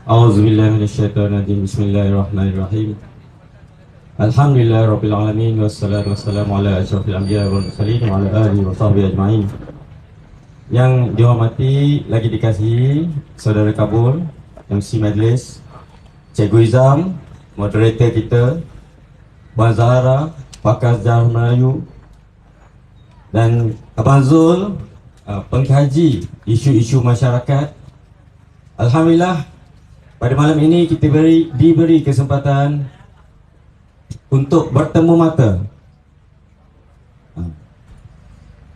A'udzubillahi minasyaitonirrajim. Bismillahirrahmanirrahim. Alhamdulillahirabbil alamin wassalatu wassalamu ala asyrofil anbiya'i wal mursalin wa ala alihi wa sahbihi ajmain. Yang dihormati lagi dikasihi saudara Kabul, MC Majlis, Cikgu Izam, moderator kita, Puan Zahara, pakar sejarah Melayu, dan Abang Zul, pengkaji isu-isu masyarakat. Alhamdulillah, pada malam ini kita diberi kesempatan untuk bertemu mata.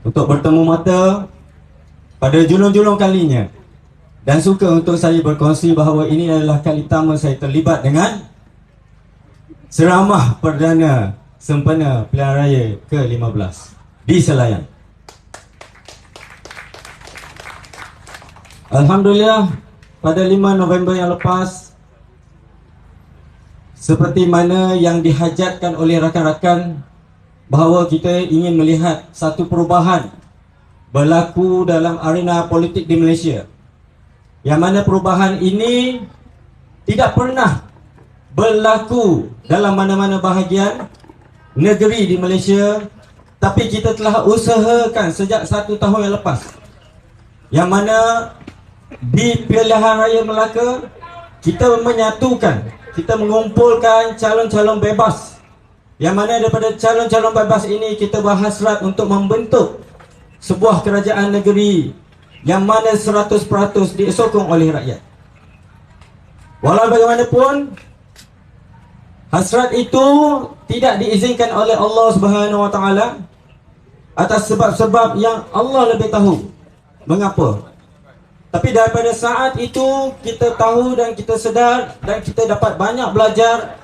Untuk bertemu mata pada julung-julung kalinya. Dan suka untuk saya berkongsi bahawa ini adalah kali pertama saya terlibat dengan ceramah perdana sempena Pilihan Raya ke-15 di Selayang. Alhamdulillah, pada 5 November yang lepas, seperti mana yang dihajatkan oleh rakan-rakan, bahawa kita ingin melihat satu perubahan berlaku dalam arena politik di Malaysia, yang mana perubahan ini tidak pernah berlaku dalam mana-mana bahagian negeri di Malaysia. Tapi kita telah usahakan sejak 1 tahun yang lepas, yang mana di Pilihan Raya Melaka kita menyatukan, kita mengumpulkan calon-calon bebas, yang mana daripada calon-calon bebas ini kita berhasrat untuk membentuk sebuah kerajaan negeri yang mana 100% disokong oleh rakyat. Walau bagaimanapun, hasrat itu tidak diizinkan oleh Allah Subhanahu Wa Taala atas sebab-sebab yang Allah lebih tahu mengapa. Tapi daripada saat itu kita tahu dan kita sedar dan kita dapat banyak belajar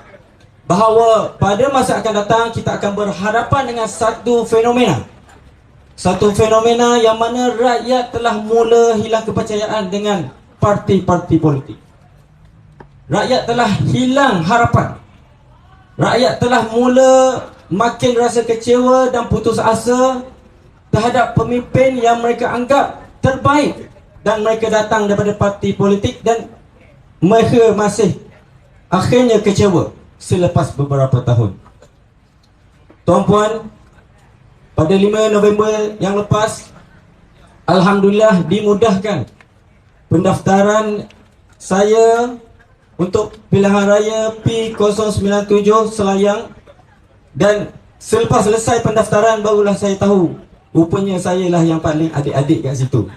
bahawa pada masa akan datang kita akan berhadapan dengan satu fenomena. Satu fenomena yang mana rakyat telah mula hilang kepercayaan dengan parti-parti politik. Rakyat telah hilang harapan. Rakyat telah mula makin rasa kecewa dan putus asa terhadap pemimpin yang mereka anggap terbaik, dan mereka datang daripada parti politik, dan mereka masih akhirnya kecewa selepas beberapa tahun. Tuan-puan, pada 5 November yang lepas, alhamdulillah dimudahkan pendaftaran saya untuk Pilihan Raya P097 Selayang. Dan selepas selesai pendaftaran barulah saya tahu rupanya saya lah yang paling adik-adik kat situ.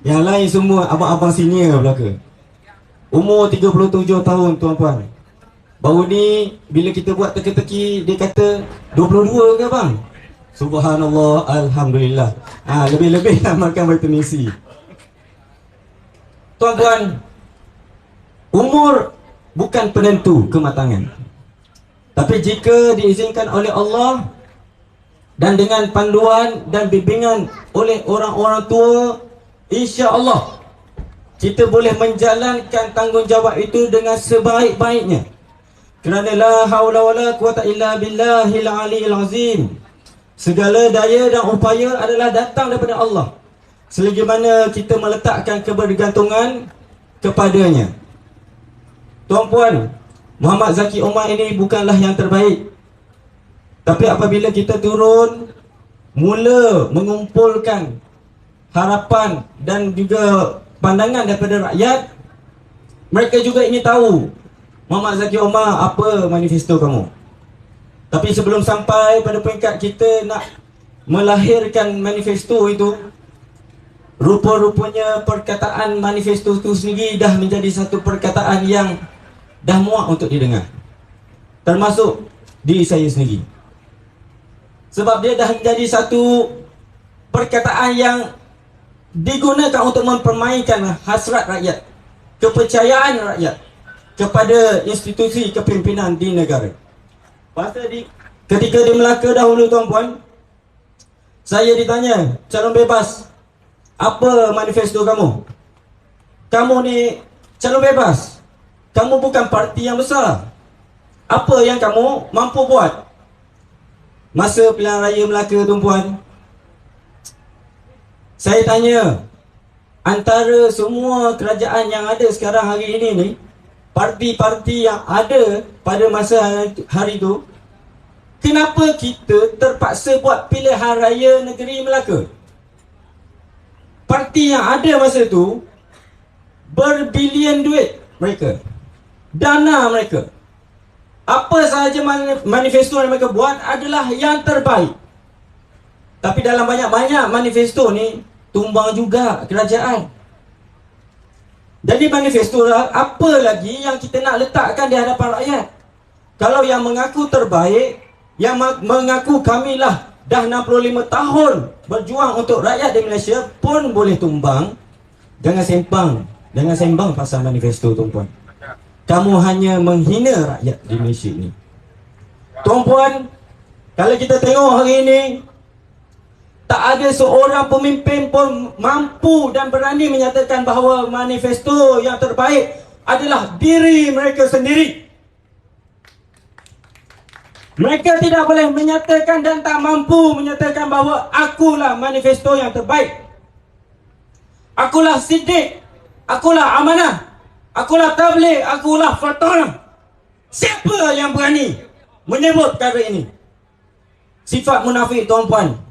Yang lain semua abang-abang senior belaka. Umur 37 tahun, tuan-puan. Baru ni bila kita buat teka-teki, dia kata 22 ke bang? Subhanallah, alhamdulillah. Lebih-lebih nak makan vitamin C. Tuan-puan, umur bukan penentu kematangan. Tapi jika diizinkan oleh Allah dan dengan panduan dan bimbingan oleh orang-orang tua, insya-Allah kita boleh menjalankan tanggungjawab itu dengan sebaik-baiknya. Kerana la haula wala quwata illa billahil aliyil azim. Segala daya dan upaya adalah datang daripada Allah, selagi mana kita meletakkan kebergantungan kepadanya. Tuan-puan, Muhammad Zaki Umar ini bukanlah yang terbaik. Tapi apabila kita turun, mula mengumpulkan harapan dan juga pandangan daripada rakyat, mereka juga ingin tahu, Muhammad Zaki Umar, apa manifesto kamu? Tapi sebelum sampai pada peringkat kita nak melahirkan manifesto itu, rupa-rupanya perkataan manifesto itu sendiri dah menjadi satu perkataan yang dah muak untuk didengar, termasuk diri saya sendiri. Sebab dia dah menjadi satu perkataan yang digunakan untuk mempermainkan hasrat rakyat, kepercayaan rakyat kepada institusi kepimpinan di negara. Pasal ketika di Melaka dahulu, tuan-puan, saya ditanya, calon bebas, apa manifesto kamu? Kamu ni calon bebas, kamu bukan parti yang besar. Apa yang kamu mampu buat? Masa Pilihan Raya Melaka, tuan-puan, saya tanya, antara semua kerajaan yang ada sekarang hari ini ni, parti-parti yang ada pada masa hari itu, kenapa kita terpaksa buat pilihan raya negeri Melaka? Parti yang ada masa itu berbilion duit mereka, dana mereka, apa sahaja manifesto yang mereka buat adalah yang terbaik. Tapi dalam banyak-banyak manifesto ni tumbang juga kerajaan. Jadi manifesto lah, apa lagi yang kita nak letakkan di hadapan rakyat? Kalau yang mengaku terbaik, yang mengaku kamilah dah 65 tahun berjuang untuk rakyat di Malaysia pun boleh tumbang. Jangan sembang pasal manifesto, tuan-puan. Kamu hanya menghina rakyat di Malaysia ni. Tuan-puan, kalau kita tengok hari ini, tak ada seorang pemimpin pun mampu dan berani menyatakan bahawa manifesto yang terbaik adalah diri mereka sendiri. Mereka tidak boleh menyatakan dan tak mampu menyatakan bahawa akulah manifesto yang terbaik. Akulah Siddiq, akulah Amanah, akulah Tabligh, akulah Fatah. Siapa yang berani menyebut perkara ini? Sifat munafik, tuan-puan.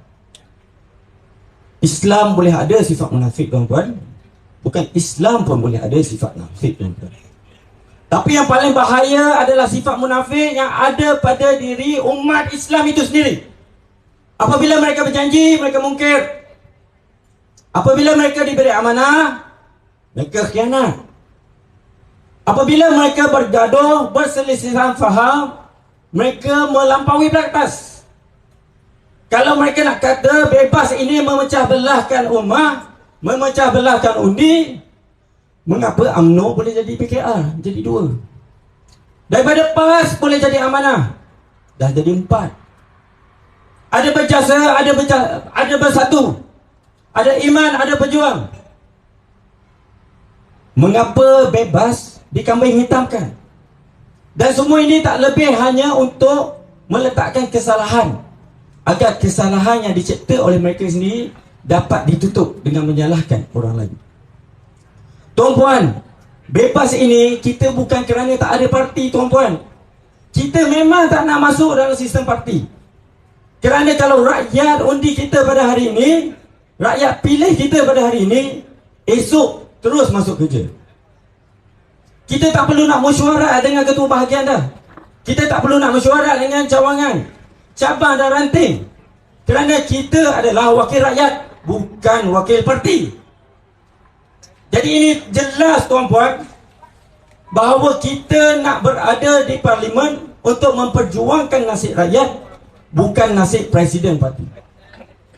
Islam boleh ada sifat munafik, tuan-puan. Bukan Islam pun boleh ada sifat munafik, tuan-puan. Tapi yang paling bahaya adalah sifat munafik yang ada pada diri umat Islam itu sendiri. Apabila mereka berjanji, mereka mungkir. Apabila mereka diberi amanah, mereka khianat. Apabila mereka bergaduh, berselisihan faham, mereka melampaui batas. Kalau mereka nak kata bebas ini memecah belahkan ummah, memecah belahkan undi, mengapa UMNO boleh jadi PKR? Jadi 2. Daripada PAS boleh jadi amanah, dah jadi 4. Ada berjasa, ada bersatu, ada iman, ada berjuang. Mengapa bebas dikambing hitamkan? Dan semua ini tak lebih hanya untuk meletakkan kesalahan, agar kesalahan yang dicipta oleh mereka sendiri dapat ditutup dengan menyalahkan orang lain. Tuan-puan, bebas ini kita bukan kerana tak ada parti, tuan-puan. Kita memang tak nak masuk dalam sistem parti. Kerana kalau rakyat undi kita pada hari ini, rakyat pilih kita pada hari ini, esok terus masuk kerja. Kita tak perlu nak mesyuarat dengan ketua bahagian dah. Kita tak perlu nak mesyuarat dengan cawangan, cabang dan ranting. Kerana kita adalah wakil rakyat, bukan wakil parti. Jadi ini jelas, tuan-puan, bahawa kita nak berada di parlimen untuk memperjuangkan nasib rakyat, bukan nasib presiden parti,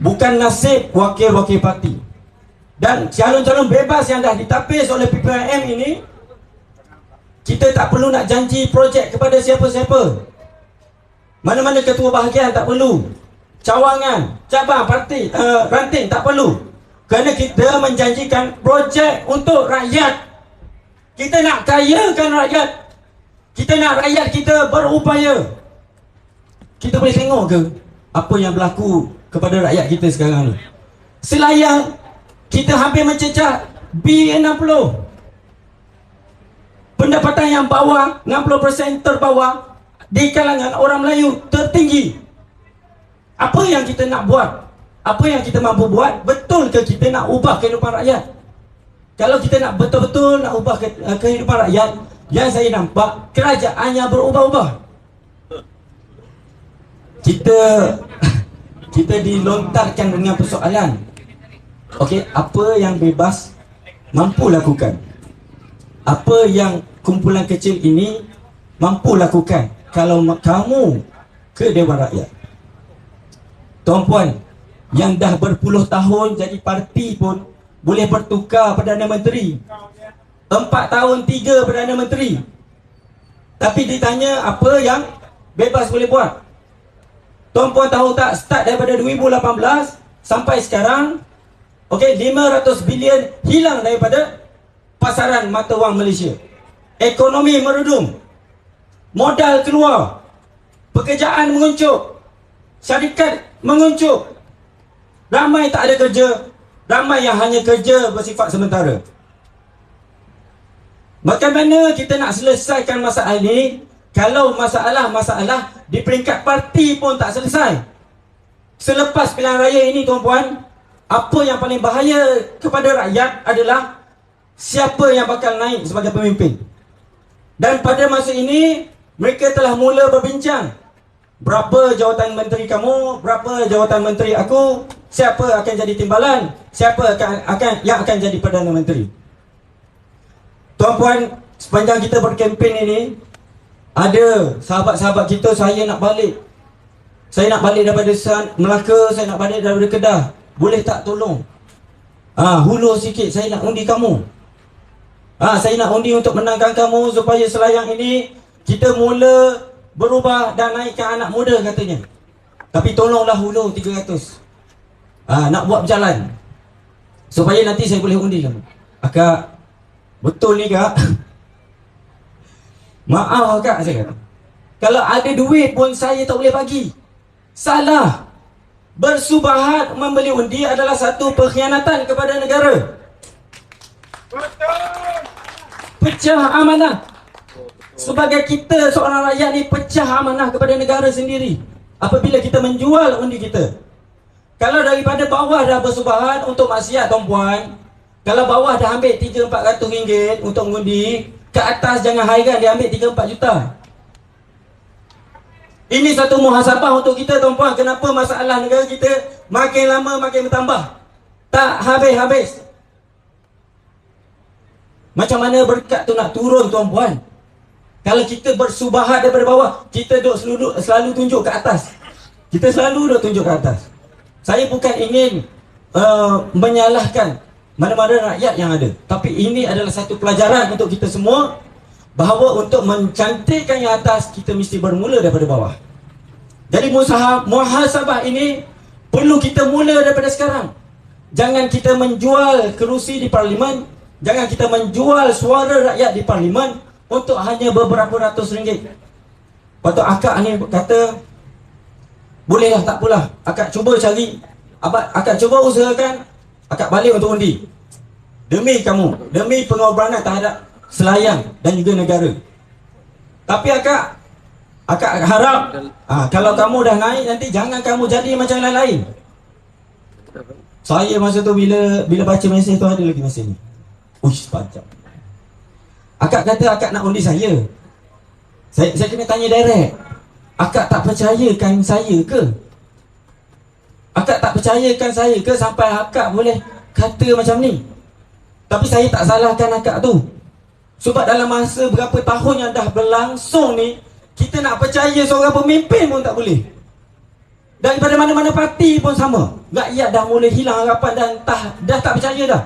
bukan nasib wakil-wakil parti. Dan calon-calon bebas yang dah ditapis oleh PPRM ini, kita tak perlu nak janji projek kepada siapa-siapa. Mana-mana ketua bahagian tak perlu, cawangan, cabang parti, ranting tak perlu. Kerana kita menjanjikan projek untuk rakyat. Kita nak kayakan rakyat. Kita nak rakyat kita berupaya. Kita boleh tengok ke apa yang berlaku kepada rakyat kita sekarang ni? Selayang kita hampir mencecah B60. Pendapatan yang bawah, 60% terbawah di kalangan orang Melayu tertinggi. Apa yang kita nak buat? Apa yang kita mampu buat? Betul ke kita nak ubah kehidupan rakyat? Kalau kita nak betul-betul nak ubah kehidupan rakyat, yang saya nampak kerajaannya berubah-ubah. Kita dilontarkan dengan persoalan. Okey, apa yang bebas mampu lakukan? Apa yang kumpulan kecil ini mampu lakukan kalau kamu ke Dewan Rakyat? Tuan-puan, yang dah berpuluh tahun jadi parti pun boleh bertukar Perdana Menteri. 4 tahun 3 Perdana Menteri. Tapi ditanya apa yang bebas boleh buat. Tuan-puan tahu tak, start daripada 2018 sampai sekarang, okey, 500 bilion hilang daripada pasaran mata wang Malaysia. Ekonomi merudum, modal keluar, pekerjaan menguncuk, syarikat menguncuk. Ramai tak ada kerja, ramai yang hanya kerja bersifat sementara. Bagaimana kita nak selesaikan masalah ini kalau masalah-masalah di peringkat parti pun tak selesai? Selepas pilihan raya ini tuan-puan, apa yang paling bahaya kepada rakyat adalah siapa yang bakal naik sebagai pemimpin. Dan pada masa ini mereka telah mula berbincang, berapa jawatan menteri kamu, berapa jawatan menteri aku, siapa akan jadi timbalan, siapa yang akan jadi Perdana Menteri. Tuan-puan, sepanjang kita berkempen ini, ada sahabat-sahabat kita, saya nak balik daripada Melaka, saya nak balik daripada Kedah, boleh tak tolong hulur sikit, saya nak undi kamu. Saya nak undi untuk menangkan kamu supaya Selayang ini kita mula berubah dan naikkan anak muda katanya. Tapi tolonglah hulur 300. Nak buat berjalan supaya nanti saya boleh undi kamu. Akak, betul ni kak? Maaf kak, saya kata, kalau ada duit pun saya tak boleh bagi. Salah. Bersubahat membeli undi adalah satu pengkhianatan kepada negara. Pecah amanah. Sebagai kita seorang rakyat ni pecah amanah kepada negara sendiri apabila kita menjual undi kita. Kalau daripada bawah dah bersubahat untuk maksiat tuan-puan, kalau bawah dah ambil 3-400 ringgit untuk mengundi, ke atas jangan hairan dia ambil 3-4 juta. Ini satu muhasabah untuk kita tuan-puan. Kenapa masalah negara kita makin lama makin bertambah, tak habis-habis. Macam mana berkat tu nak turun tuan-puan? Kalau kita bersubahat daripada bawah, kita selalu tunjuk ke atas. Kita selalu tunjuk ke atas. Saya bukan ingin menyalahkan mana-mana rakyat yang ada, tapi ini adalah satu pelajaran untuk kita semua, bahawa untuk mencantikkan yang atas, kita mesti bermula daripada bawah. Jadi muhasabah ini perlu kita mula daripada sekarang. Jangan kita menjual kerusi di parlimen, jangan kita menjual suara rakyat di parlimen untuk hanya beberapa ratus ringgit. Patut akak ni kata, bolehlah, tak apalah, akak cuba cari, akak cuba usahakan, akak balik untuk undi. Demi kamu, demi pengorbanan terhadap Selayang dan juga negara. Tapi akak harap kalau kamu dah naik nanti, jangan kamu jadi macam lain-lain. Saya masa tu bila baca mesej tu, ada lagi mesej ni. Uish, pajak. Akak kata akak nak undi saya. Saya kena tanya direct. Akak tak percayakan saya ke? Akak tak percayakan saya ke sampai akak boleh kata macam ni? Tapi saya tak salahkan akak tu. Sebab dalam masa berapa tahun yang dah berlangsung ni, kita nak percaya seorang pemimpin pun tak boleh. Daripada mana-mana parti pun sama. Rakyat dah mula hilang harapan dan dah tak percaya dah.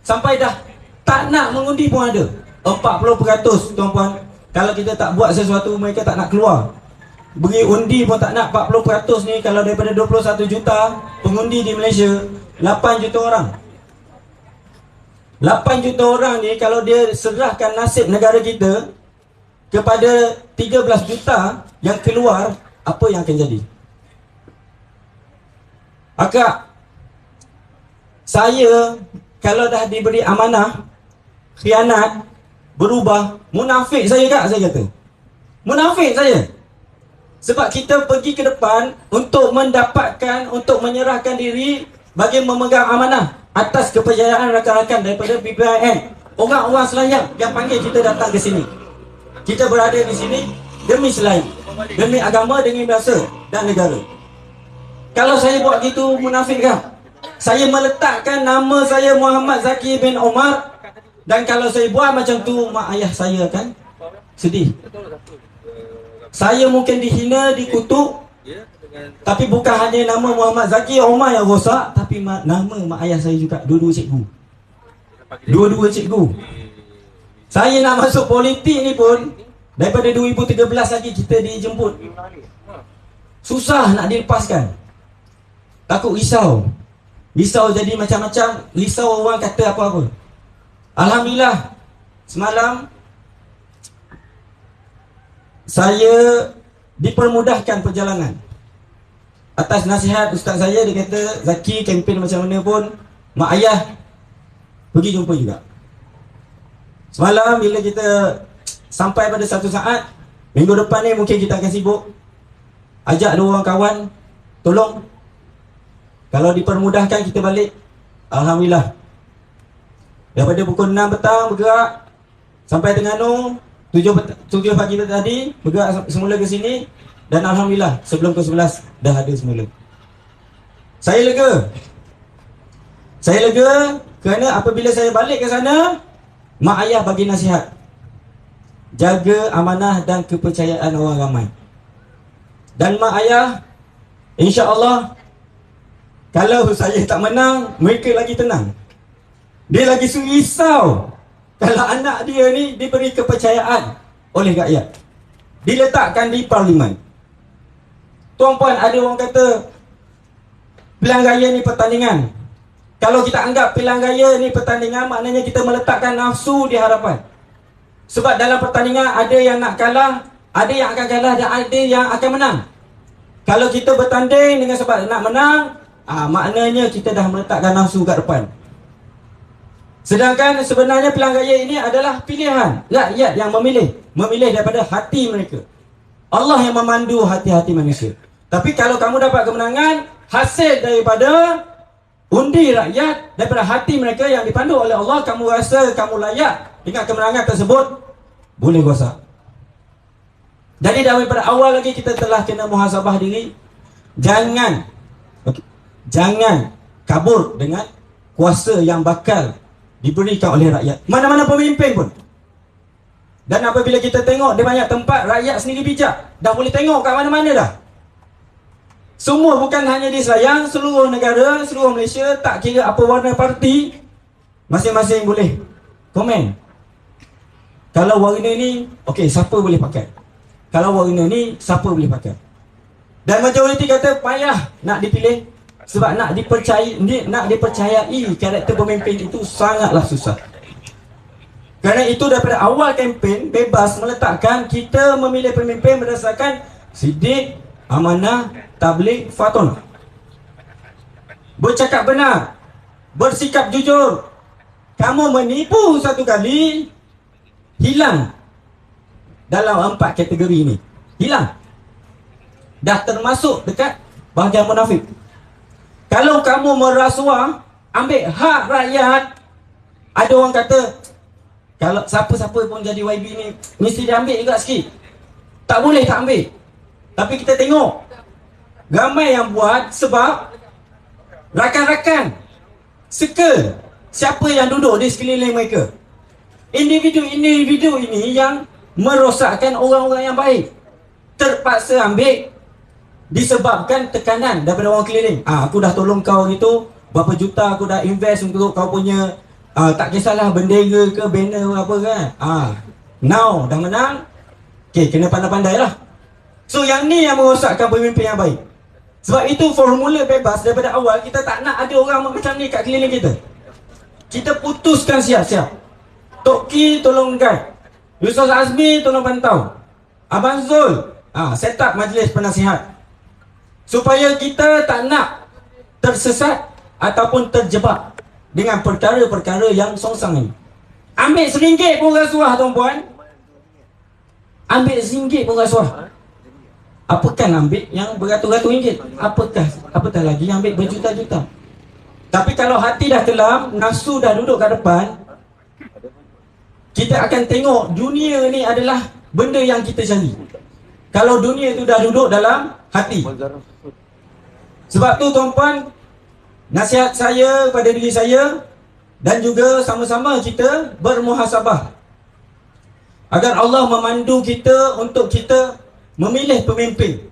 Sampai dah tak nak mengundi pun ada. 40% tuan-puan. Kalau kita tak buat sesuatu, mereka tak nak keluar. Beri undi pun tak nak. 40% ni, kalau daripada 21 juta pengundi di Malaysia, 8 juta orang. 8 juta orang ni, kalau dia serahkan nasib negara kita kepada 13 juta yang keluar, apa yang akan jadi? Akak, saya kalau dah diberi amanah, khianat, berubah, munafik saya kak, saya kata. Munafik saya. Sebab kita pergi ke depan untuk mendapatkan, untuk menyerahkan diri bagi memegang amanah atas kepercayaan rakan-rakan daripada BPIM. Orang-orang Selayang yang panggil kita datang ke sini. Kita berada di sini demi Selayang, demi agama, demi bangsa dan negara. Kalau saya buat gitu, munafik kak? Saya meletakkan nama saya Muhammad Zaki bin Omar. Dan kalau saya buat macam tu, mak ayah saya kan sedih. Saya mungkin dihina, dikutuk, tapi bukan hanya nama Muhammad Zaki Omar yang rosak, tapi nama mak ayah saya juga. Dua-dua cikgu. Dua-dua cikgu. Saya nak masuk politik ni pun daripada 2013 lagi kita dijemput. Susah nak dilepaskan. Takut risau. Risau jadi macam-macam. Risau orang kata apa-apa. Alhamdulillah, semalam saya dipermudahkan perjalanan atas nasihat ustaz saya. Dia kata, Zaki, kempen macam mana pun mak ayah pergi jumpa juga. Semalam bila kita sampai pada satu saat, minggu depan ni mungkin kita akan sibuk, ajak 2 orang kawan, tolong. Kalau dipermudahkan kita balik, alhamdulillah. Daripada pukul 6 petang bergerak sampai Terengganu, 7 pagi tadi bergerak semula ke sini, dan alhamdulillah sebelum ke 11 dah ada semula. Saya lega. Saya lega kerana apabila saya balik ke sana, mak ayah bagi nasihat, jaga amanah dan kepercayaan orang ramai. Dan mak ayah, insya-Allah, kalau saya tak menang, mereka lagi tenang. Dia lagi risau kalau anak dia ni diberi kepercayaan oleh rakyat, diletakkan di parlimen. Tuan-puan, ada orang kata pilihan raya ni pertandingan. Kalau kita anggap pilihan raya ni pertandingan, maknanya kita meletakkan nafsu di hadapan. Sebab dalam pertandingan ada yang nak kalah, ada yang akan kalah dan ada yang akan menang. Kalau kita bertanding dengan sebab nak menang, maknanya kita dah meletakkan nafsu kat depan. Sedangkan sebenarnya pilihan raya ini adalah pilihan rakyat yang memilih daripada hati mereka. Allah yang memandu hati-hati manusia. Tapi kalau kamu dapat kemenangan hasil daripada undi rakyat, daripada hati mereka yang dipandu oleh Allah, kamu rasa kamu layak dengan kemenangan tersebut, boleh kuasa. Jadi daripada awal lagi kita telah kena muhasabah diri. Jangan kabur dengan kuasa yang bakal diberikan oleh rakyat, mana-mana pemimpin pun. Dan apabila kita tengok di banyak tempat, rakyat sendiri bijak, dah boleh tengok kat mana-mana dah. Semua, bukan hanya di Selayang, seluruh negara, seluruh Malaysia, tak kira apa warna parti, masing-masing boleh komen. Kalau warna ni, okey, siapa boleh pakai? Kalau warna ni, siapa boleh pakai? Dan majoriti kata payah nak dipilih, sebab nak dipercayai karakter pemimpin itu sangatlah susah. Kerana itu daripada awal kempen bebas meletakkan kita memilih pemimpin berdasarkan sidik, amanah, tabligh, fatonah. Bercakap benar, bersikap jujur. Kamu menipu satu kali, hilang dalam 4 kategori ini. Hilang. Dah termasuk dekat bahagian munafik. Kalau kamu merasuah, ambil hak rakyat, ada orang kata, kalau siapa-siapa pun jadi YB ni, mesti dia ambil juga sikit. Tak boleh tak ambil. Tapi kita tengok, ramai yang buat sebab rakan-rakan, circle, siapa yang duduk di sekeliling mereka. Individu-individu ini yang merosakkan orang-orang yang baik. Terpaksa ambil disebabkan tekanan daripada orang keliling. Aku dah tolong kau gitu, berapa juta aku dah invest untuk kau punya, tak kisahlah bendera ke banner apa kan. Now dah menang, okay, kena pandai-pandai lah. So yang ni yang merosakkan pemimpin yang baik. Sebab itu formula bebas daripada awal, kita tak nak ada orang macam ni kat keliling kita. Kita putuskan siap-siap. Tok Ki tolong guide, Ustaz Azmi tolong pantau, Abang Zul set up majlis penasihat, supaya kita tak nak tersesat ataupun terjebak dengan perkara-perkara yang songsang ini. Ambil RM1 pun rasuah, tuan-puan. Ambil RM1 pun rasuah. Apakah ambil yang beratus-ratus ringgit? Apatah lagi yang ambil berjuta-juta. Tapi kalau hati dah kelam, nafsu dah duduk kat depan, kita akan tengok dunia ni adalah benda yang kita cari. Kalau dunia itu dah duduk dalam hati. Sebab tu tuan-puan, nasihat saya pada diri saya dan juga sama-sama kita bermuhasabah, agar Allah memandu kita untuk kita memilih pemimpin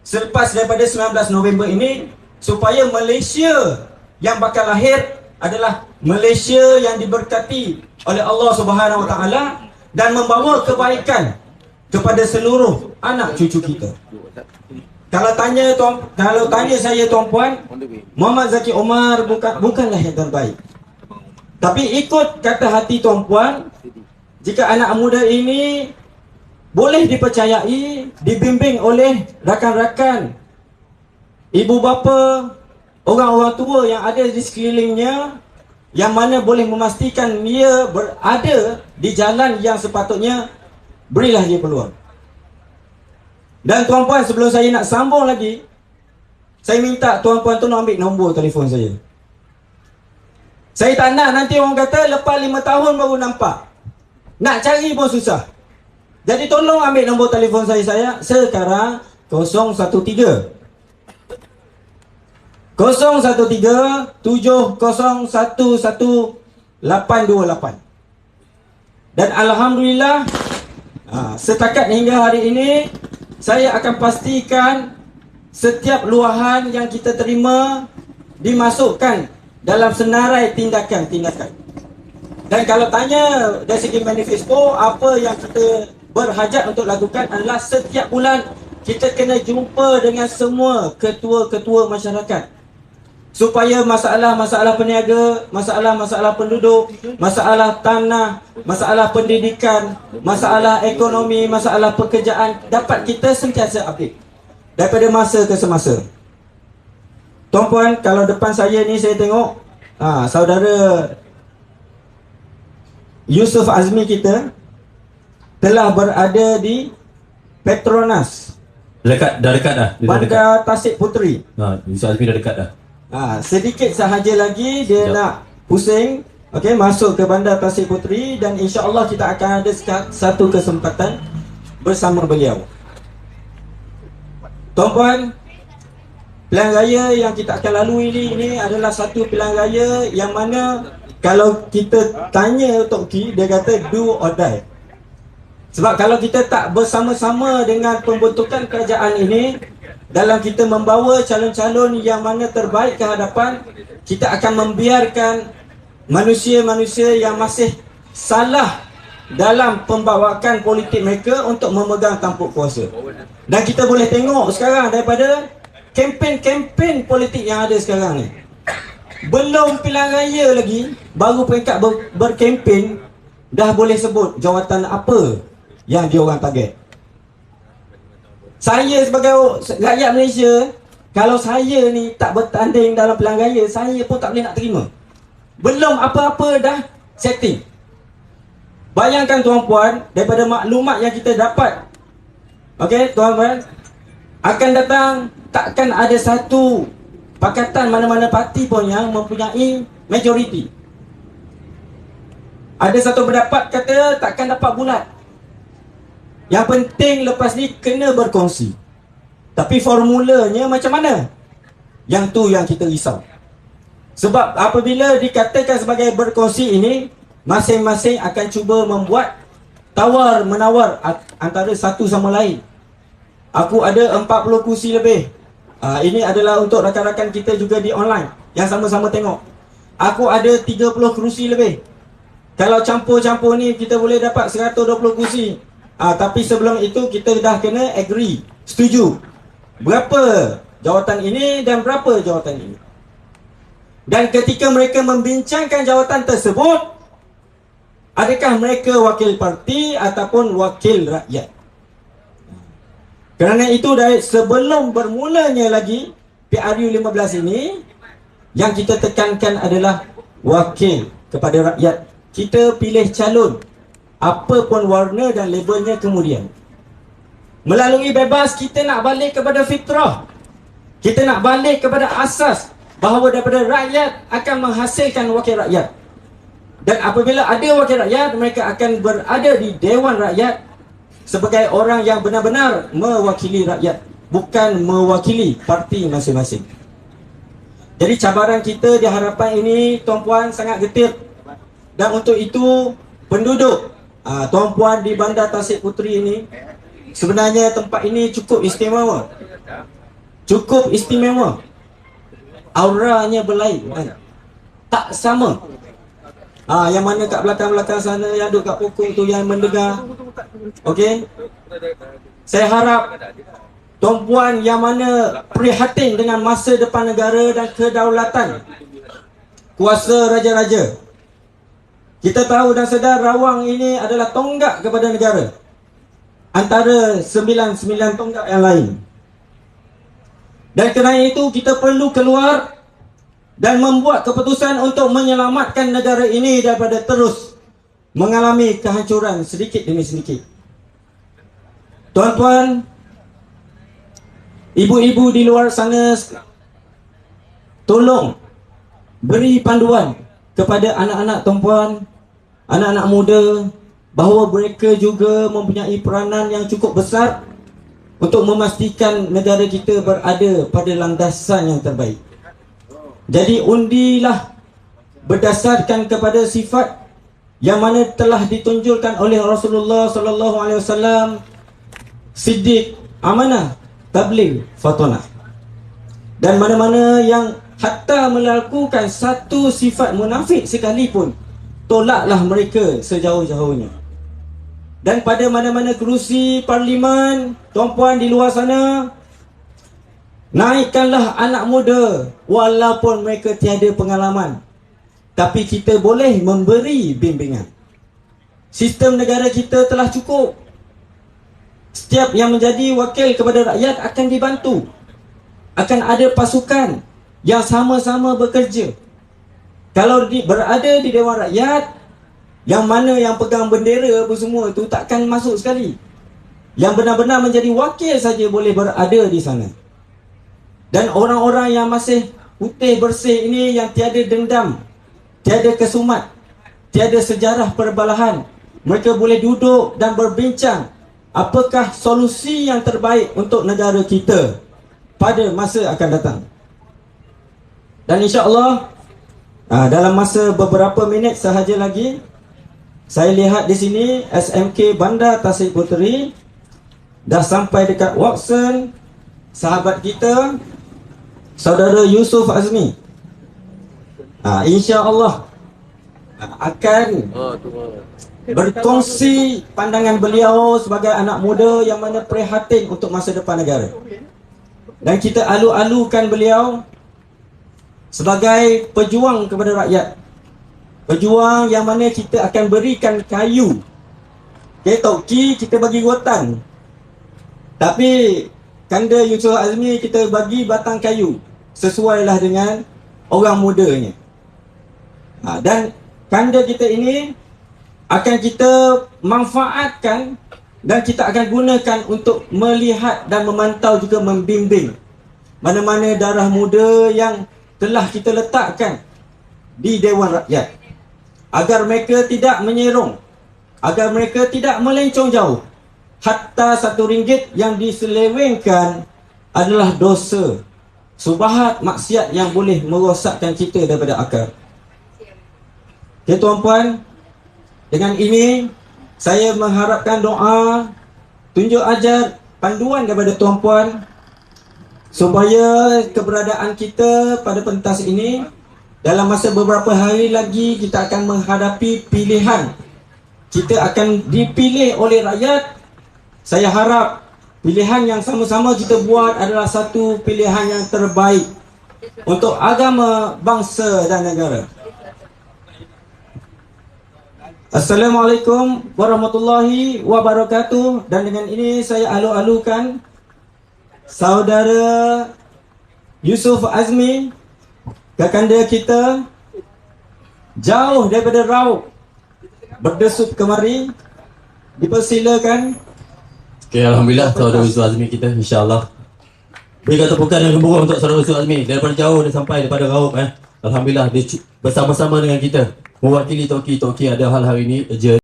selepas daripada 19 November ini, supaya Malaysia yang bakal lahir adalah Malaysia yang diberkati oleh Allah Subhanahu Wa Taala dan membawa kebaikan kepada seluruh anak cucu kita. Kalau tanya saya, tuan-puan, Muhammad Zaki Omar bukanlah yang terbaik. Tapi ikut kata hati tuan-puan, jika anak muda ini boleh dipercayai, dibimbing oleh rakan-rakan, ibu bapa, orang-orang tua yang ada di sekelilingnya, yang mana boleh memastikan dia berada di jalan yang sepatutnya, berilah dia peluang. Dan tuan-puan, sebelum saya nak sambung lagi, saya minta tuan-puan tu nak ambil nombor telefon saya. Saya tak nak nanti orang kata lepas 5 tahun baru nampak. Nak cari pun susah. Jadi tolong ambil nombor telefon saya sekarang. 013 70111828. Dan Alhamdulillah, setakat hingga hari ini, saya akan pastikan setiap luahan yang kita terima dimasukkan dalam senarai tindakan-tindakan. Dan kalau tanya dari segi manifesto, apa yang kita berhajat untuk lakukan adalah setiap bulan kita kena jumpa dengan semua ketua-ketua masyarakat, supaya masalah-masalah peniaga, masalah-masalah penduduk, masalah tanah, masalah pendidikan, masalah ekonomi, masalah pekerjaan dapat kita sentiasa update daripada masa ke semasa. Tuan-puan, kalau depan saya ni saya tengok saudara Yusuf Azmi kita telah berada di Petronas. Dah dekat dah. Bandar Tasik Puteri. Yusuf Azmi dah dekat dah. Sedikit sahaja lagi dia nak pusing, okey, masuk ke Bandar Tasik Puteri, dan insya-Allah kita akan ada satu kesempatan bersama beliau. Tuan-puan, pilihan raya yang kita akan lalui ini adalah satu pilihan raya yang mana kalau kita tanya Tok Ki, dia kata do or die. Sebab kalau kita tak bersama-sama dengan pembentukan kerajaan ini, dalam kita membawa calon-calon yang mana terbaik ke hadapan, kita akan membiarkan manusia-manusia yang masih salah dalam pembawaan politik mereka untuk memegang tampuk kuasa. Dan kita boleh tengok sekarang daripada kempen-kempen politik yang ada sekarang ni, belum pilihan raya lagi, baru peringkat berkempen dah boleh sebut jawatan apa yang dia orang target. Saya sebagai rakyat Malaysia, kalau saya ni tak bertanding dalam pilihan raya, saya pun tak boleh nak terima. Belum apa-apa dah setting. Bayangkan tuan-puan, daripada maklumat yang kita dapat, okey tuan-puan, akan datang takkan ada satu pakatan mana-mana parti pun yang mempunyai majoriti. Ada satu pendapat kata takkan dapat bulat. Yang penting lepas ni kena berkongsi. Tapi formulanya macam mana? Yang tu yang kita risau. Sebab apabila dikatakan sebagai berkongsi ini, masing-masing akan cuba membuat tawar-menawar antara satu sama lain. Aku ada 40 kursi lebih. Ini adalah untuk rakan-rakan kita juga di online yang sama-sama tengok. Aku ada 30 kursi lebih. Kalau campur-campur ni kita boleh dapat 120 kursi. Tapi sebelum itu kita dah kena agree, setuju berapa jawatan ini dan berapa jawatan ini. Dan ketika mereka membincangkan jawatan tersebut, adakah mereka wakil parti ataupun wakil rakyat? Kerana itu dari sebelum bermulanya lagi PRU 15 ini, yang kita tekankan adalah wakil kepada rakyat. Kita pilih calon apa pun warna dan labelnya kemudian. Melalui bebas, kita nak balik kepada fitrah. Kita nak balik kepada asas bahawa daripada rakyat akan menghasilkan wakil rakyat. Dan apabila ada wakil rakyat, mereka akan berada di Dewan Rakyat sebagai orang yang benar-benar mewakili rakyat, bukan mewakili parti masing-masing. Jadi cabaran kita di hadapan ini, tuan-puan, sangat getir. Dan untuk itu, penduduk tuan-puan di Bandar Tasik Puteri ini, sebenarnya tempat ini cukup istimewa. Cukup istimewa. Auranya berlain, kan? Tak sama. Yang mana kat belakang-belakang sana, yang duduk kat pokok tu, yang mendengar. Okey. Saya harap tuan-puan yang mana prihatin dengan masa depan negara dan kedaulatan kuasa raja-raja. Kita tahu dan sedar Rawang ini adalah tonggak kepada negara antara 99 tonggak yang lain. Dan kerana itu kita perlu keluar dan membuat keputusan untuk menyelamatkan negara ini daripada terus mengalami kehancuran sedikit demi sedikit. Tuan-tuan, ibu-ibu di luar sana, tolong beri panduan kepada anak-anak tuan-puan, anak-anak muda, bahawa mereka juga mempunyai peranan yang cukup besar untuk memastikan negara kita berada pada landasan yang terbaik. Jadi undilah berdasarkan kepada sifat yang mana telah ditunjukkan oleh Rasulullah sallallahu alaihi wasallam: siddiq, amanah, tabligh, fatonah. Dan mana-mana yang hatta melakukan satu sifat munafik sekalipun, tolaklah mereka sejauh-jauhnya. Dan pada mana-mana kerusi parlimen, tuan-puan di luar sana, naikkanlah anak muda walaupun mereka tiada pengalaman, tapi kita boleh memberi bimbingan. Sistem negara kita telah cukup. Setiap yang menjadi wakil kepada rakyat akan dibantu. Akan ada pasukan yang sama-sama bekerja. Kalau berada di Dewan Rakyat, yang mana yang pegang bendera apa semua itu takkan masuk sekali. Yang benar-benar menjadi wakil saja boleh berada di sana. Dan orang-orang yang masih putih bersih ini, yang tiada dendam, tiada kesumat, tiada sejarah perbalahan, mereka boleh duduk dan berbincang apakah solusi yang terbaik untuk negara kita pada masa akan datang. Dan insya-Allah dalam masa beberapa minit sahaja lagi, saya lihat di sini SMK Bandar Tasik Puteri dah sampai dekat Watson. Sahabat kita, Saudara Yusuf Azmi, insya-Allah akan berkongsi pandangan beliau sebagai anak muda yang mana prihatin untuk masa depan negara. Dan kita alu-alukan beliau sebagai pejuang kepada rakyat. Pejuang yang mana kita akan berikan kayu. Toki kita bagi rotan, tapi kanda Yusuf Azmi kita bagi batang kayu, sesuailah dengan orang mudanya. Dan kanda kita ini akan kita manfaatkan dan kita akan gunakan untuk melihat dan memantau, juga membimbing mana-mana darah muda yang telah kita letakkan di Dewan Rakyat, agar mereka tidak menyerong, agar mereka tidak melencong jauh. Hatta RM1 yang diselewengkan adalah dosa, subahat, maksiat yang boleh merosakkan kita daripada akar. Okay, tuan-puan, dengan ini saya mengharapkan doa, tunjuk ajar, panduan daripada tuan-puan supaya keberadaan kita pada pentas ini, dalam masa beberapa hari lagi kita akan menghadapi pilihan. Kita akan dipilih oleh rakyat. Saya harap pilihan yang sama-sama kita buat adalah satu pilihan yang terbaik untuk agama, bangsa dan negara. Assalamualaikum warahmatullahi wabarakatuh. Dan dengan ini saya alu-alukan Saudara Yusuf Azmi, kakanda kita, jauh daripada Raub, berdesup kemari, dipersilakan. Okay, Alhamdulillah Saudara Yusuf Azmi kita, insya-Allah. Berikan tepukan yang gemuruh untuk Saudara Yusuf Azmi. Daripada jauh dia sampai daripada Raub. Alhamdulillah dia bersama-sama dengan kita, mewakili Toki. Ada hal hari ini